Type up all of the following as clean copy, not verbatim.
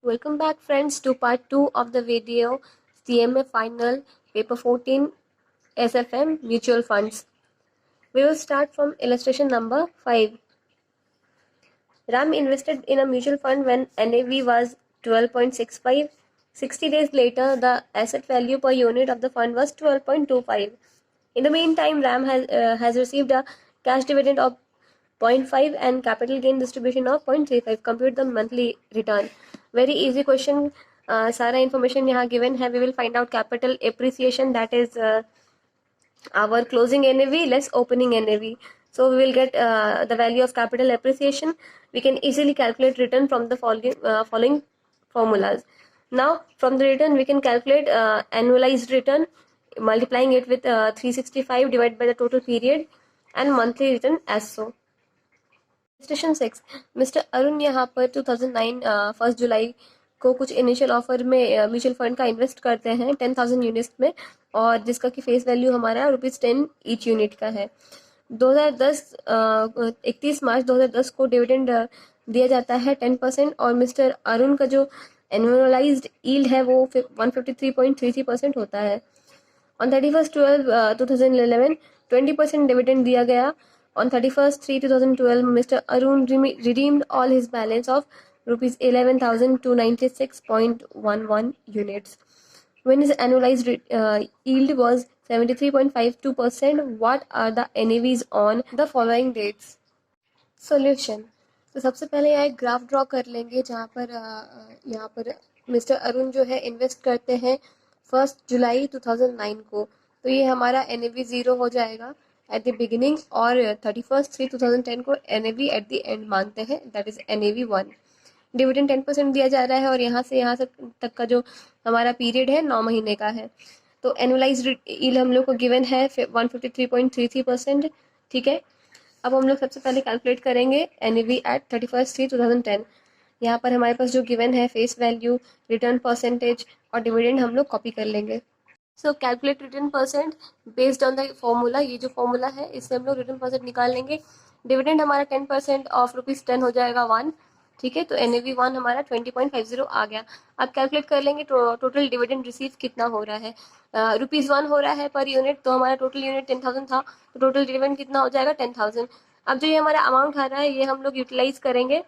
Welcome back friends to part 2 of the video CMA Final Paper 14 SFM Mutual Funds. We will start from illustration number 5. Ram invested in a mutual fund when NAV was 12.65. 60 days later, the asset value per unit of the fund was 12.25. In the meantime, Ram has received a cash dividend of 0.5 and capital gain distribution of 0.35. Compute the monthly return. Very easy question. सारा information यहाँ given है. We will find out capital appreciation, that is our closing NAV less opening NAV. So we will get the value of capital appreciation. We can easily calculate return from the following formulas. Now from the return we can calculate annualized return, multiplying it with 365 divided by the total period and monthly return as so. Station 6 mister Arun यहाँ पर 2009 1 जुलाई को कुछ initial offer में mutual fund का invest करते हैं 10,000 units में, और जिसका कि फेस वैल्यू हमारा ₹10 ईच यूनिट का है। 31 मार्च 2010 को डिविडेंड दिया जाता है 10%, और मिस्टर अरुण का जो एनुअलाइज्ड यील्ड है वो 153.33% होता है। ऑन 31/12/2011 20% डिविडेंड दिया गया। On 31/3/2012, Mr. Arun redeemed all his balance of ₹11,296.11 units. When his annualized yield was 73.52%, what are the NAVs on the following dates? Solution. तो सबसे पहले यहाँ एक ग्राफ ड्रॉ कर लेंगे जहाँ पर मिस्टर अरुण जो है इन्वेस्ट करते हैं 1 जुलाई 2009 को, तो ये हमारा NAV 0 हो जाएगा एट द बिगिनिंग, और 31/3/2010 को NAV एट द एंड मानते हैं, दैट इज NAV 1। डिविडेंड 10% दिया जा रहा है और यहाँ से तक का जो हमारा पीरियड है 9 महीने का है। तो एनुअलाइज्ड यील्ड हम लोग को गिवन है 153.33%। ठीक है, अब हम लोग सबसे पहले कैलकुलेट करेंगे NAV एट 31/3/2010। यहाँ पर हमारे पास जो गिवन है फेस वैल्यू, रिटर्न परसेंटेज और डिविडेंड हम लोग कॉपी कर लेंगे। सो calculate return percent based on the formula. ये जो फॉर्मूला है इससे हम लोग रिटर्न परसेंट निकाल लेंगे। डिविडेंड हमारा 10% ऑफ ₹10 हो जाएगा 1। ठीक है, तो NAV 1 हमारा 20.50 आ गया। अब कैलकुलेट कर लेंगे टोटल डिविडेंड रिसीव कितना हो रहा है। ₹1 हो रहा है पर यूनिट, तो हमारा टोटल यूनिट 10,000 था, तो टोटल डिविडेंड कितना हो जाएगा 10,000। अब जो ये हमारा अमाउंट आ रहा है ये हम लोग यूटिलाइज करेंगे,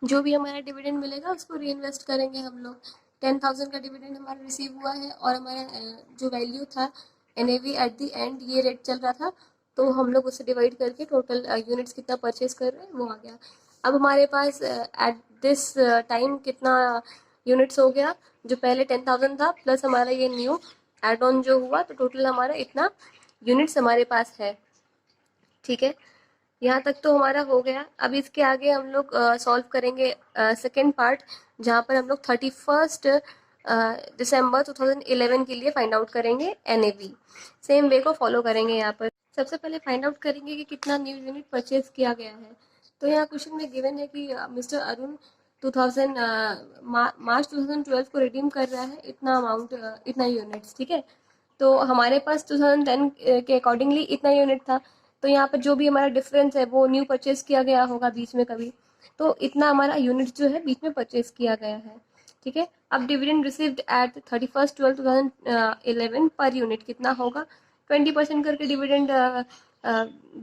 जो भी हमारा डिविडेंड मिलेगा उसको री इन्वेस्ट करेंगे हम लोग। 10,000 का डिविडेंड हमारा रिसीव हुआ है और हमारा जो वैल्यू था NAV एट द एंड, ये रेट चल रहा था, तो हम लोग उससे डिवाइड करके टोटल यूनिट्स कितना परचेज कर रहे हैं वो आ गया। अब हमारे पास एट दिस टाइम कितना यूनिट्स हो गया, जो पहले 10,000 था प्लस हमारा ये न्यू एड ऑन जो हुआ, तो टोटल हमारा इतना यूनिट्स हमारे पास है। ठीक है, यहाँ तक तो हमारा हो गया। अब इसके आगे हम लोग सॉल्व करेंगे सेकेंड पार्ट, जहाँ पर हम लोग 31 दिसंबर 2011 के लिए फाइंड आउट करेंगे NAV। सेम वे को फॉलो करेंगे। यहाँ पर सबसे पहले फाइंड आउट करेंगे कि कितना न्यू यूनिट परचेज किया गया है। तो यहाँ क्वेश्चन में गिवन है कि मिस्टर अरुण 2000 मार्च 2012 को रिडीम कर रहा है इतना अमाउंट, इतना यूनिट्स। ठीक है, तो हमारे पास 2010 के अकॉर्डिंगली इतना यूनिट था, तो यहाँ पर जो भी हमारा डिफरेंस है वो न्यू परचेज किया गया होगा बीच में कभी, तो इतना हमारा यूनिट जो है बीच में परचेज किया गया है। ठीक है, अब dividend received eight 31/12/2011 per unit कितना होगा, 20% करके डिविडेंड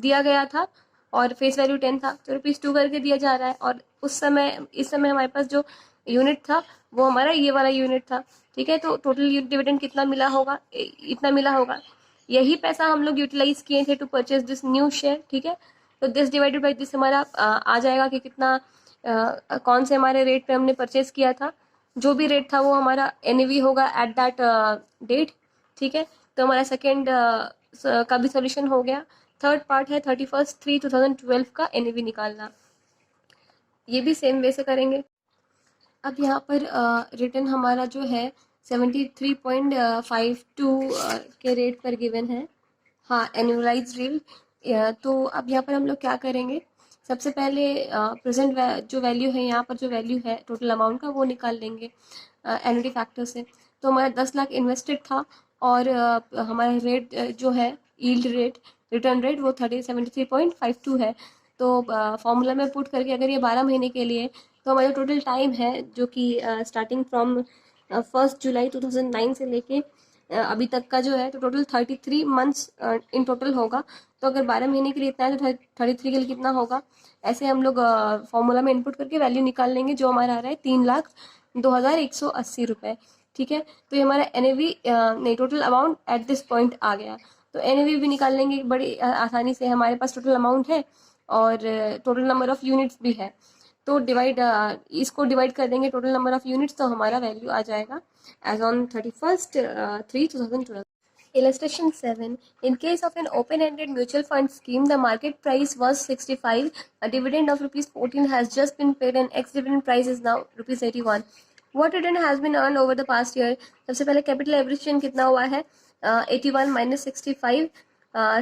दिया गया था और फेस वैल्यू 10 था, तो ₹2 करके दिया जा रहा है, और इस समय हमारे पास जो यूनिट था वो हमारा ये वाला यूनिट था। ठीक है, तो टोटल डिविडेंड कितना मिला होगा, इतना मिला होगा। यही पैसा हम लोग यूटिलाइज किए थे to purchase this new share. ठीक है, तो दिस डिवाइडेड बाई दिस हमारा आ जाएगा कि कितना कौन से हमारे रेट पे हमने परचेज किया था। जो भी रेट था वो हमारा NAV होगा एट दैट डेट। ठीक है, तो हमारा सेकेंड का भी सोल्यूशन हो गया। थर्ड पार्ट है 31/3/2012 का NAV निकालना, ये भी सेम वे से करेंगे। अब यहाँ पर रिटर्न हमारा जो है 73.52 के रेट पर गिवन है, हाँ एनुअलाइज यील्ड। तो अब यहाँ पर हम लोग क्या करेंगे, सबसे पहले प्रेजेंट जो वैल्यू है, यहाँ पर जो वैल्यू है टोटल अमाउंट का वो निकाल लेंगे एनुटी फैक्टर से। तो हमारा 10 लाख इन्वेस्टेड था और हमारा रेट जो है यील्ड रेट, रिटर्न रेट वो 73.52 है। तो फॉर्मूला में पुट करके अगर ये 12 महीने के लिए तो हमारा टोटल टाइम है जो कि स्टार्टिंग फ्रॉम 1 जुलाई 2009 से लेके अभी तक का जो है, तो टोटल 33 मंथ्स इन टोटल होगा। तो अगर 12 महीने के लिए इतना है तो 33 के लिए कितना होगा, ऐसे हम लोग फॉर्मूला में इनपुट करके वैल्यू निकाल लेंगे, जो हमारा आ रहा है 3,02,180 रुपये। ठीक है, तो ये हमारा एनएवी नहीं, total amount at this point आ गया। तो एनएवी भी निकाल लेंगे बड़ी आसानी से, हमारे पास टोटल अमाउंट है और टोटल नंबर ऑफ यूनिट्स भी है। तो इसको डिवाइड कर देंगे टोटल नंबर ऑफ यूनिट्स, तो हमारा वैल्यू आ जाएगा as on 31st 3 2012। Illustration 7. In case of an open-ended mutual fund scheme, the market price was 65. A dividend of rupees 14 has just been paid and ex-dividend price is now rupees 81. What return has been earned over the past year? सबसे पहले capital appreciation कितना हुआ है, 81 minus 65,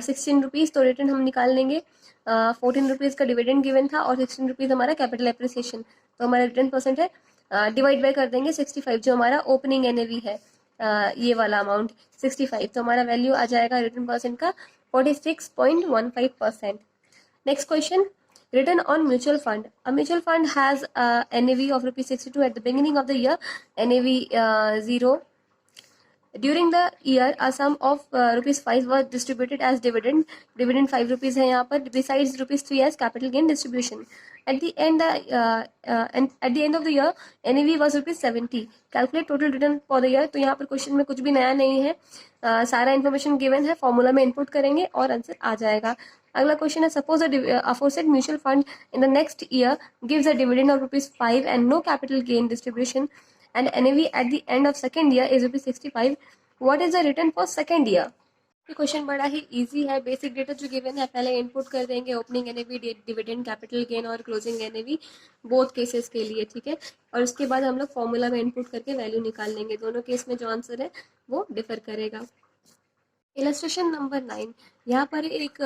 16 rupees. तो return हम निकाल लेंगे, 14 rupees का डिविडेंड गिवन था और 16 रुपीज़ हमारा कैपिटल एप्रिसिएशन। तो हमारा रिटर्न परसेंट है, डिवाइड बाय कर देंगे 65 जो हमारा ओपनिंग एनएवी है, ये वाला अमाउंट 65। तो हमारा वैल्यू आ जाएगा रिटर्न परसेंट का 46.15%। Next question, return on mutual fund. A mutual fund has NAV of ₹62 at the beginning of the year, NAV 0. During the year, a sum of ₹5 was distributed as dividend. Dividend ₹5 है यहाँ पर. Besides ₹3 as capital gain distribution. At the end, and at the end of the year, NAV was ₹70. Calculate total return for the year. तो यहाँ पर question में कुछ भी नया नहीं है, सारा इन्फॉर्मेशन गिवन है, फॉर्मूला में इनपुट करेंगे और आंसर आ जाएगा। अगला क्वेश्चन है, suppose aforesaid mutual fund in the next year gives a dividend of ₹5 and no capital gain distribution, and NAV at the end of second year is ₹65. What is the return for second year? ये question बड़ा ही easy है। Basic data जो given है पहले input कर देंगे, opening NAV, dividend, capital gain और closing NAV both cases के लिए। ठीक है, और उसके बाद हम लोग फॉर्मूला में इनपुट करके वैल्यू निकाल लेंगे। दोनों केस में जो आंसर है वो डिफर करेगा। इलस्ट्रेशन नंबर 9, यहाँ पर एक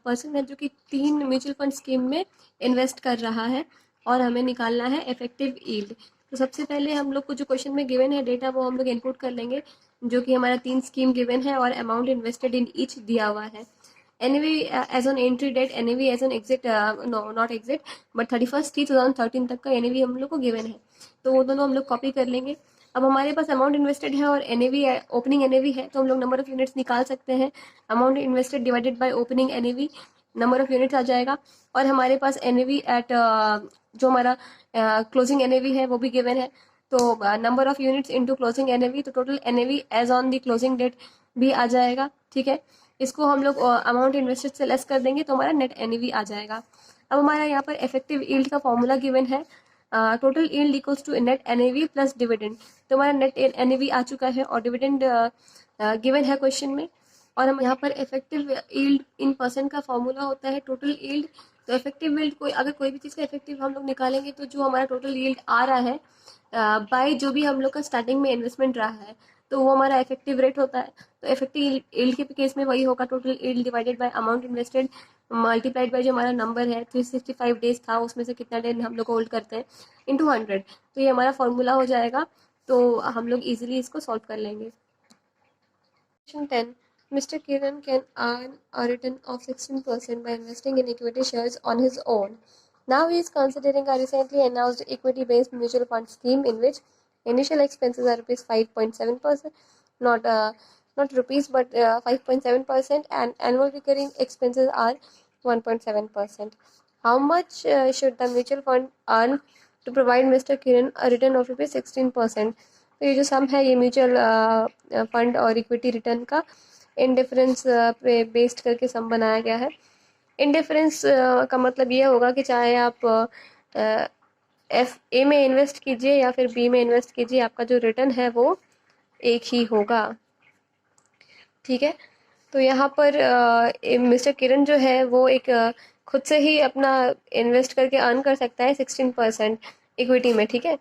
पर्सन है जो कि 3 म्यूचुअल फंड स्कीम में इन्वेस्ट कर रहा है और हमें निकालना है इफेक्टिव यील्ड। तो सबसे पहले हम लोग को जो क्वेश्चन में गिवन है डेटा वो हम लोग इनपुट कर लेंगे, जो कि हमारा 3 स्कीम गिवन है और अमाउंट इन्वेस्टेड इन ईच दिया हुआ है। NAV as on entry date, NAV as on exit, no not exit but 31st 2013 तक का NAV हम लोग को गिवन है, तो वो दोनों हम लोग कॉपी कर लेंगे। अब हमारे पास अमाउंट इन्वेस्टेड है और NAV ओपनिंग NAV है, तो हम लोग नंबर ऑफ यूनिट्स निकाल सकते हैं। Amount invested divided by opening NAV, number of units आ जाएगा। और हमारे पास NAV एट जो हमारा क्लोजिंग NAV है वो भी गिवन है, तो number of units into closing NAV, तो total NAV as on the closing date भी आ जाएगा। ठीक है, इसको हम लोग अमाउंट इन्वेस्टेड से लेस कर देंगे तो हमारा नेट NAV आ जाएगा। अब हमारा यहाँ पर इफेक्टिव यील्ड का फॉर्मूला गिवन है, total yield equals to net NAV plus dividend. तो हमारा नेट NAV आ चुका है और डिविडेंड गिवन है क्वेश्चन में। और हम यहाँ पर इफेक्टिव यील्ड इन परसेंट का फॉर्मूला होता है टोटल यील्ड। तो इफेक्टिव यील्ड कोई अगर कोई भी चीज़ का इफेक्टिव हम लोग निकालेंगे तो जो हमारा टोटल यील्ड आ रहा है बाय जो भी हम लोग का स्टार्टिंग में इन्वेस्टमेंट रहा है, तो वो हमारा इफेक्टिव रेट होता है। तो इफेक्टिव यील्ड के केस में वही होगा, total yield divided by amount invested multiplied by जो हमारा नंबर है 365 डेज था, उसमें से कितना डे हम लोग होल्ड करते हैं इंटू 100, तो ये हमारा फॉर्मूला हो जाएगा। तो हम लोग इजीली इसको सॉल्व कर लेंगे। Question 10, Mr. Kiran can earn a return of 16% by investing in equity shares on his own. Now he is considering a recently announced equity-based mutual fund scheme in which initial expenses are rupees 5.7%, not rupees but 5.7%, and annual recurring expenses are 1.7%. How much should the mutual fund earn to provide Mr. Kiran a return of rupees 16%? तो ये जो सम है ये mutual fund और equity return का indifference पे based करके सम बनाया गया है। इंडिफरेंस का मतलब ये होगा कि चाहे आप A में इन्वेस्ट कीजिए या फिर B में इन्वेस्ट कीजिए, आपका जो रिटर्न है वो एक ही होगा। ठीक है, तो यहाँ पर मिस्टर किरण जो है वो एक खुद से ही अपना इन्वेस्ट करके अर्न कर सकता है 16% इक्विटी में। ठीक है,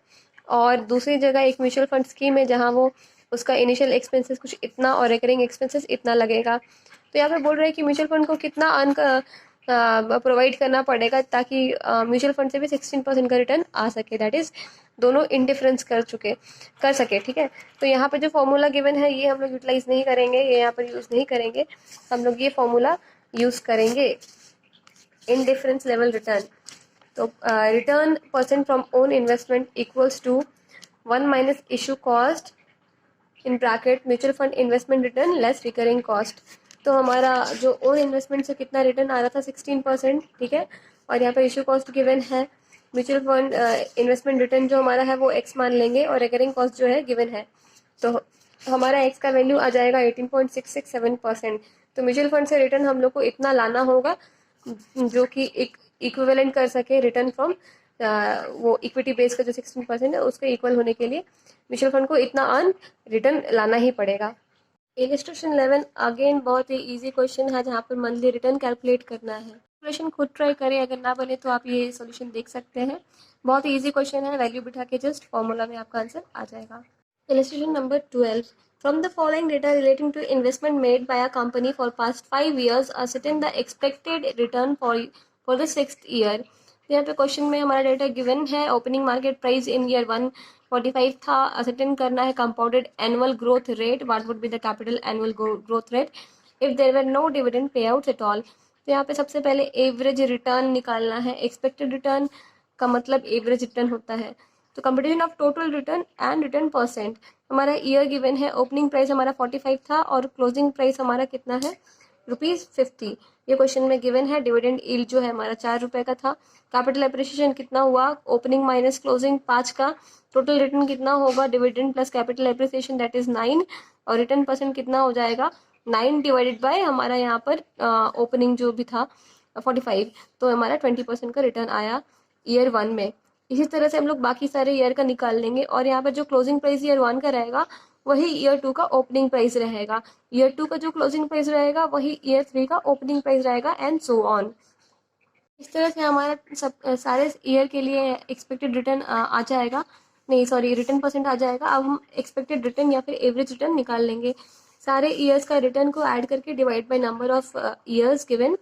और दूसरी जगह एक म्यूचुअल फंड स्कीम है जहाँ वो उसका इनिशियल एक्सपेंसेस कुछ इतना और रिकरिंग एक्सपेंसेस इतना लगेगा। तो यहाँ पर बोल रहे हैं कि म्यूचुअल फंड को कितना अर्न प्रोवाइड करना पड़ेगा ताकि म्यूचुअल फंड से भी 16% का रिटर्न आ सके, दैट इज़ दोनों इंडिफरेंस कर सके। ठीक है, तो यहाँ पर जो फॉर्मूला गिवन है ये हम लोग यूटिलाइज नहीं करेंगे, ये यहाँ पर यूज़ नहीं करेंगे, हम लोग ये फॉर्मूला यूज़ करेंगे इंडिफरेंस लेवल रिटर्न। तो return percent from own investment equals to 1 minus issue cost in bracket mutual fund investment return less recurring cost. तो हमारा जो ओन इन्वेस्टमेंट से कितना रिटर्न आ रहा था 16%, ठीक है, और यहाँ पर इशू कॉस्ट गिवन है। म्यूचुअल फंड इन्वेस्टमेंट रिटर्न जो हमारा है वो x मान लेंगे और रिकरिंग कॉस्ट जो है गिवन है। तो हमारा x का वैल्यू आ जाएगा 18.667%। तो म्यूचुअल फंड से रिटर्न हम लोग को इतना लाना होगा जो कि एक इक्विवेलेंट कर सके रिटर्न फ्रॉम वो इक्विटी बेस का जो 16% है उसके इक्वल होने के लिए म्यूचुअल फंड को इतना अर्न रिटर्न लाना ही पड़ेगा। इलिस्ट्रेशन 11 अगेन बहुत ही इजी क्वेश्चन है जहाँ पर मंथली रिटर्न कैलकुलेट करना है। कैलकुलेशन खुद ट्राई करें, अगर ना बने तो आप ये सॉल्यूशन देख सकते हैं। बहुत ही इजी क्वेश्चन है, वैल्यू बिठा के जस्ट फॉर्मूला में आपका आंसर आ जाएगा। Illustration number 12. From the following data relating to investment made by a company for past 5 years, ascertain the expected return for the 6th year. तो यहाँ पे क्वेश्चन में हमारा डेटा गिवन है। Opening market price in year 145 था। ascertain करना है compounded annual growth rate, what would be the capital annual growth rate if there were no dividend pay out at all. तो यहाँ पे सबसे पहले एवरेज रिटर्न निकालना है। एक्सपेक्टेड रिटर्न का मतलब एवरेज रिटर्न होता है। तो competition of total return and return percent, हमारा ईयर गिवन है। ओपनिंग प्राइस हमारा 45 था और क्लोजिंग प्राइस हमारा कितना है ₹50। ये क्वेश्चन में गिवन है। डिविडेंड यील्ड जो है हमारा 4 रुपए का था। कैपिटल एप्रिसिएशन कितना हुआ, ओपनिंग माइनस क्लोजिंग 5 का। टोटल रिटर्न कितना होगा, dividend plus capital appreciation that is 9, और रिटर्न परसेंट कितना हो जाएगा 9 डिवाइडेड बाय हमारा यहाँ पर ओपनिंग जो भी था 45, तो हमारा 20% का रिटर्न आया ईयर 1 में। इसी तरह से हम लोग बाकी सारे ईयर का निकाल लेंगे और यहाँ पर जो क्लोजिंग प्राइस ईयर 1 का रहेगा वही ईयर 2 का ओपनिंग प्राइस रहेगा। ईयर 2 का जो क्लोजिंग प्राइस रहेगा वही ईयर 3 का ओपनिंग प्राइस रहेगा एंड सो ऑन। इस तरह से हमारा सब सारे ईयर के लिए एक्सपेक्टेड रिटर्न आ जाएगा, नहीं सॉरी रिटर्न परसेंट आ जाएगा। अब हम एक्सपेक्टेड रिटर्न या फिर एवरेज रिटर्न निकाल लेंगे। सारे ईयर्स का रिटर्न को ऐड करके divide by number of years given,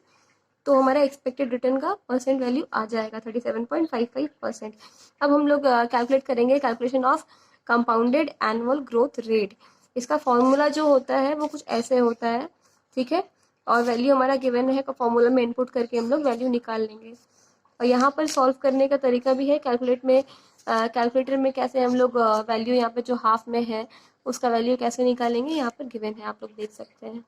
तो हमारा एक्सपेक्टेड रिटर्न का परसेंट वैल्यू आ जाएगा 37.55%। अब हम लोग कैलकुलेट करेंगे calculation of compounded annual growth rate. इसका फॉर्मूला जो होता है वो कुछ ऐसे होता है, ठीक है, और वैल्यू हमारा गिवन है, फॉर्मूला में इनपुट करके हम लोग वैल्यू निकाल लेंगे। और यहाँ पर सॉल्व करने का तरीका भी है कैलकुलेटर में कैसे हम लोग वैल्यू यहाँ पे जो हाफ में है उसका वैल्यू कैसे निकालेंगे, यहाँ पर गिवन है, आप लोग देख सकते हैं।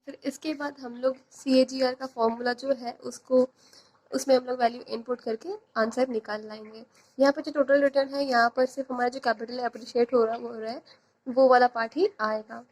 फिर इसके बाद हम लोग CAGR का फॉर्मूला जो है उसमें हम लोग वैल्यू इनपुट करके आंसर निकाल लाएंगे। यहाँ पर जो टोटल रिटर्न है यहाँ पर सिर्फ हमारा जो कैपिटल अप्रिशिएट हो रहा है वो वाला पार्ट ही आएगा।